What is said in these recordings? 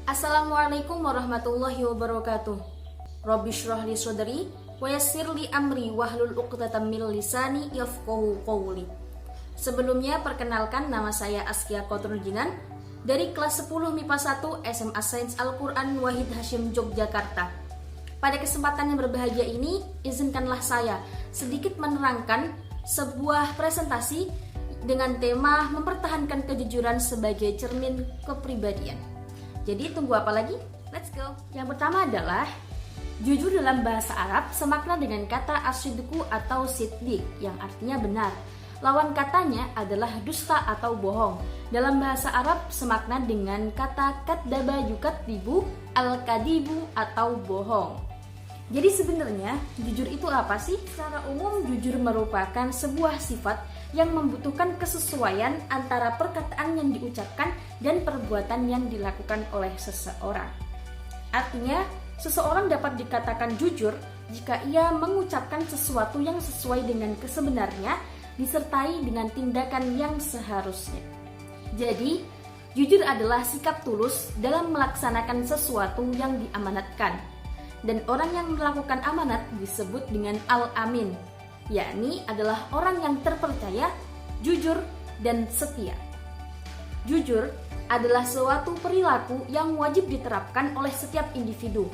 Assalamualaikum warahmatullahi wabarakatuh. Rabbi shrah li sadri wa yassir li amri wahlul 'uqdatam min lisani yafqahu qawli. Sebelumnya perkenalkan, nama saya Askia Kotrul Jinan dari kelas 10 MIPA 1 SMA Sains Al-Quran Wahid Hashim Yogyakarta. Pada kesempatan yang berbahagia ini, izinkanlah saya sedikit menerangkan sebuah presentasi dengan tema mempertahankan kejujuran sebagai cermin kepribadian. Jadi tunggu apa lagi? Let's go! Yang pertama adalah jujur dalam bahasa Arab semakna dengan kata asyidku atau siddiq yang artinya benar. Lawan katanya adalah dusta atau bohong. Dalam bahasa Arab semakna dengan kata kadzdzaba yukadzibu, al-kadibu atau bohong. Jadi sebenarnya jujur itu apa sih? Secara umum jujur merupakan sebuah sifat yang membutuhkan kesesuaian antara perkataan yang diucapkan dan perbuatan yang dilakukan oleh seseorang. Artinya, seseorang dapat dikatakan jujur jika ia mengucapkan sesuatu yang sesuai dengan kesebenarnya disertai dengan tindakan yang seharusnya. Jadi, jujur adalah sikap tulus dalam melaksanakan sesuatu yang diamanatkan. Dan orang yang melakukan amanat disebut dengan al-amin, yakni adalah orang yang terpercaya, jujur, dan setia. Jujur adalah suatu perilaku yang wajib diterapkan oleh setiap individu,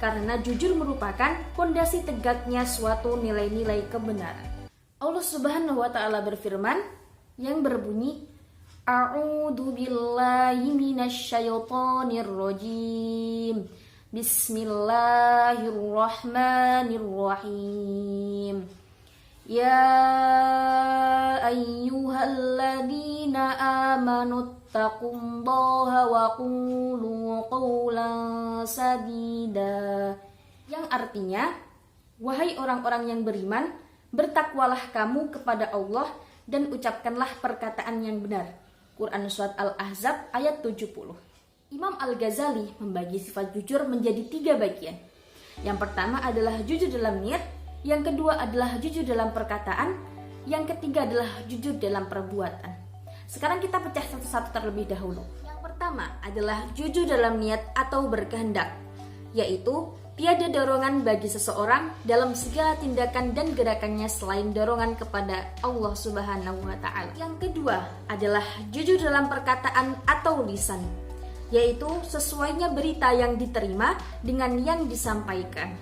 karena jujur merupakan fondasi tegaknya suatu nilai-nilai kebenaran. Allah Subhanahu wa Ta'ala berfirman yang berbunyi, A'udzu billahi minasyaitonir rajim. Bismillahirrahmanirrahim. Ya ayyuhalladzina amanu taqullaha wa qulu qawlan sadida. Yang artinya, wahai orang-orang yang beriman, bertakwalah kamu kepada Allah dan ucapkanlah perkataan yang benar. Quran Surat Al-Ahzab ayat 70. Imam Al-Ghazali membagi sifat jujur menjadi 3 bagian. Yang pertama adalah jujur dalam niat, yang kedua adalah jujur dalam perkataan, yang ketiga adalah jujur dalam perbuatan. Sekarang kita pecah satu-satu terlebih dahulu. Yang pertama adalah jujur dalam niat atau berkehendak, yaitu tiada dorongan bagi seseorang dalam segala tindakan dan gerakannya selain dorongan kepada Allah Subhanahu wa Ta'ala. Yang kedua adalah jujur dalam perkataan atau lisan, yaitu sesuainya berita yang diterima dengan yang disampaikan.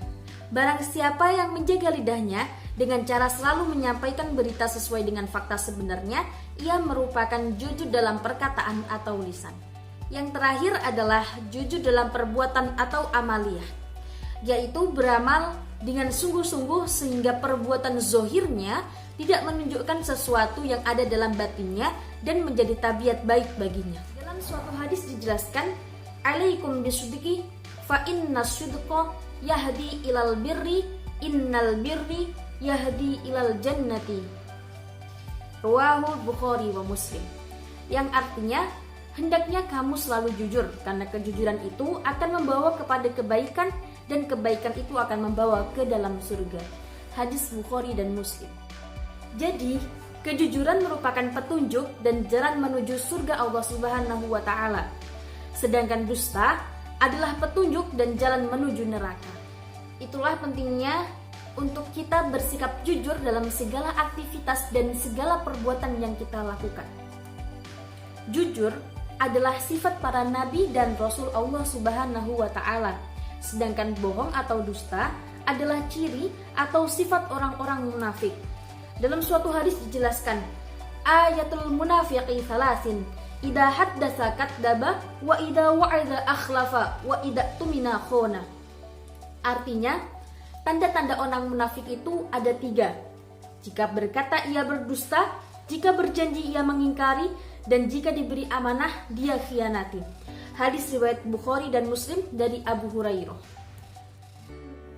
Barang siapa yang menjaga lidahnya dengan cara selalu menyampaikan berita sesuai dengan fakta sebenarnya, ia merupakan jujur dalam perkataan atau lisan. Yang terakhir adalah jujur dalam perbuatan atau amaliyah, yaitu beramal dengan sungguh-sungguh sehingga perbuatan zohirnya tidak menunjukkan sesuatu yang ada dalam batinnya dan menjadi tabiat baik baginya. Dalam suatu hadis dijelaskan, alaikum bisyudiki fa inna syudqa yahdi ilal birri innal birri yahdi ilal jannati. Ruwahul Bukhari wa Muslim. Yang artinya, hendaknya kamu selalu jujur karena kejujuran itu akan membawa kepada kebaikan dan kebaikan itu akan membawa ke dalam surga. Hadis Bukhari dan Muslim. Jadi, kejujuran merupakan petunjuk dan jalan menuju surga Allah Subhanahu wa Ta'ala. Sedangkan dusta adalah petunjuk dan jalan menuju neraka. Itulah pentingnya untuk kita bersikap jujur dalam segala aktivitas dan segala perbuatan yang kita lakukan. Jujur adalah sifat para nabi dan rasul Allah Subhanahu wa Ta'ala. Sedangkan bohong atau dusta adalah ciri atau sifat orang-orang munafik. Dalam suatu hadis dijelaskan, ayatul munafiqi thalasin, idza haddatsa kadzdzaba wa idza wa'idha akhlafa wa idza tumina khona. Artinya, tanda-tanda orang munafik itu ada 3. Jika berkata ia berdusta, jika berjanji ia mengingkari, dan jika diberi amanah dia khianati. Hadis riwayat Bukhari dan Muslim dari Abu Hurairah.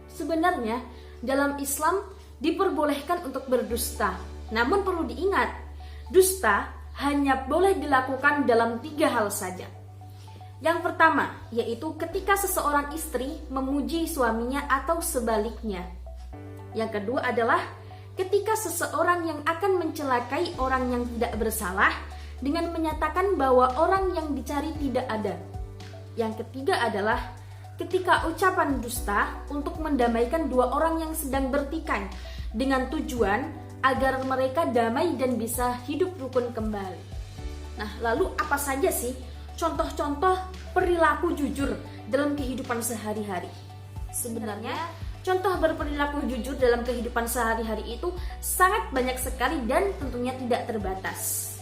Sebenarnya dalam Islam diperbolehkan untuk berdusta. Namun perlu diingat, dusta hanya boleh dilakukan dalam 3 hal saja. Yang pertama, yaitu ketika seseorang istri memuji suaminya atau sebaliknya. Yang kedua adalah ketika seseorang yang akan mencelakai orang yang tidak bersalah dengan menyatakan bahwa orang yang dicari tidak ada. Yang ketiga adalah ketika ucapan dusta untuk mendamaikan dua orang yang sedang bertikai dengan tujuan agar mereka damai dan bisa hidup rukun kembali. Nah, lalu apa saja sih contoh-contoh perilaku jujur dalam kehidupan sehari-hari? Sebenarnya contoh berperilaku jujur dalam kehidupan sehari-hari itu sangat banyak sekali dan tentunya tidak terbatas.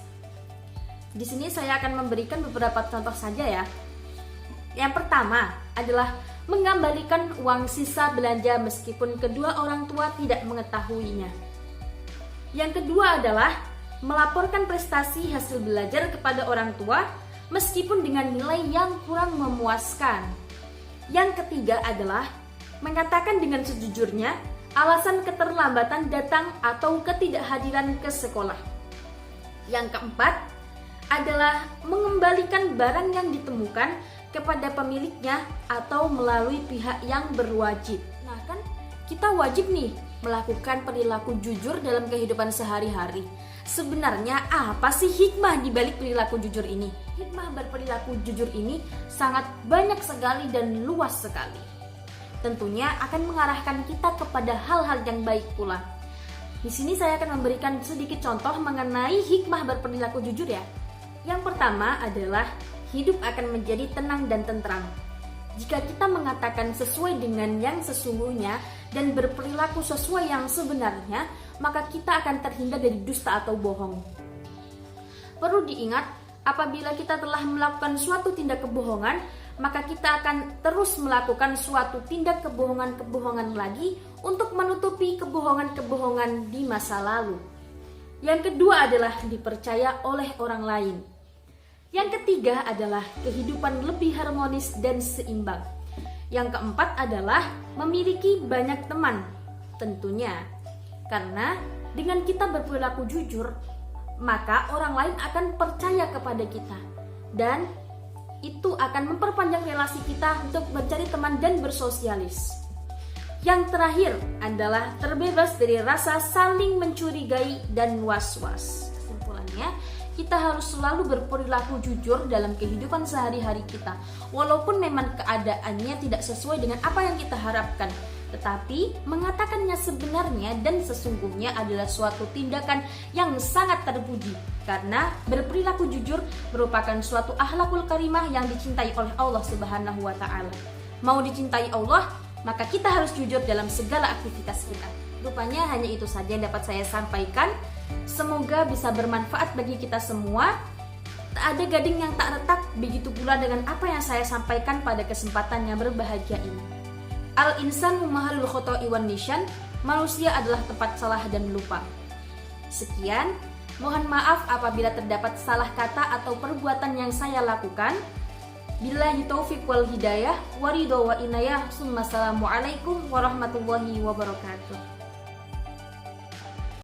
Di sini saya akan memberikan beberapa contoh saja ya. Yang pertama adalah mengembalikan uang sisa belanja meskipun kedua orang tua tidak mengetahuinya. Yang kedua adalah melaporkan prestasi hasil belajar kepada orang tua meskipun dengan nilai yang kurang memuaskan. Yang ketiga adalah mengatakan dengan sejujurnya alasan keterlambatan datang atau ketidakhadiran ke sekolah. Yang keempat adalah mengembalikan barang yang ditemukan kepada pemiliknya atau melalui pihak yang berwajib. Nah kan kita wajib nih melakukan perilaku jujur dalam kehidupan sehari-hari. Sebenarnya apa sih hikmah di balik perilaku jujur ini? Hikmah berperilaku jujur ini sangat banyak sekali dan luas sekali. Tentunya akan mengarahkan kita kepada hal-hal yang baik pula. Di sini saya akan memberikan sedikit contoh mengenai hikmah berperilaku jujur ya. Yang pertama adalah hidup akan menjadi tenang dan tentram. Jika kita mengatakan sesuai dengan yang sesungguhnya dan berperilaku sesuai yang sebenarnya, maka kita akan terhindar dari dusta atau bohong. Perlu diingat, apabila kita telah melakukan suatu tindak kebohongan, maka kita akan terus melakukan suatu tindak kebohongan-kebohongan lagi untuk menutupi kebohongan-kebohongan di masa lalu. Yang kedua adalah dipercaya oleh orang lain. Yang ketiga adalah kehidupan lebih harmonis dan seimbang. Yang keempat adalah memiliki banyak teman. Tentunya, karena dengan kita berperilaku jujur, maka orang lain akan percaya kepada kita. Dan itu akan memperpanjang relasi kita untuk mencari teman dan bersosialis. Yang terakhir adalah terbebas dari rasa saling mencurigai dan was-was. Kesimpulannya, kita harus selalu berperilaku jujur dalam kehidupan sehari-hari kita. Walaupun memang keadaannya tidak sesuai dengan apa yang kita harapkan, tetapi mengatakannya sebenarnya dan sesungguhnya adalah suatu tindakan yang sangat terpuji. Karena berperilaku jujur merupakan suatu akhlakul karimah yang dicintai oleh Allah Subhanahu wa Ta'ala. Mau dicintai Allah, maka kita harus jujur dalam segala aktivitas kita. Rupanya hanya itu saja yang dapat saya sampaikan. Semoga bisa bermanfaat bagi kita semua. Tak ada gading yang tak retak, begitu pula dengan apa yang saya sampaikan pada kesempatan yang berbahagia ini. Al-insanu mahalul khoto'i wan nisyan, manusia adalah tempat salah dan lupa. Sekian, mohon maaf apabila terdapat salah kata atau perbuatan yang saya lakukan. Billahi taufiq wal hidayah, waridho wa inayah, assalamualaikum warahmatullahi wabarakatuh.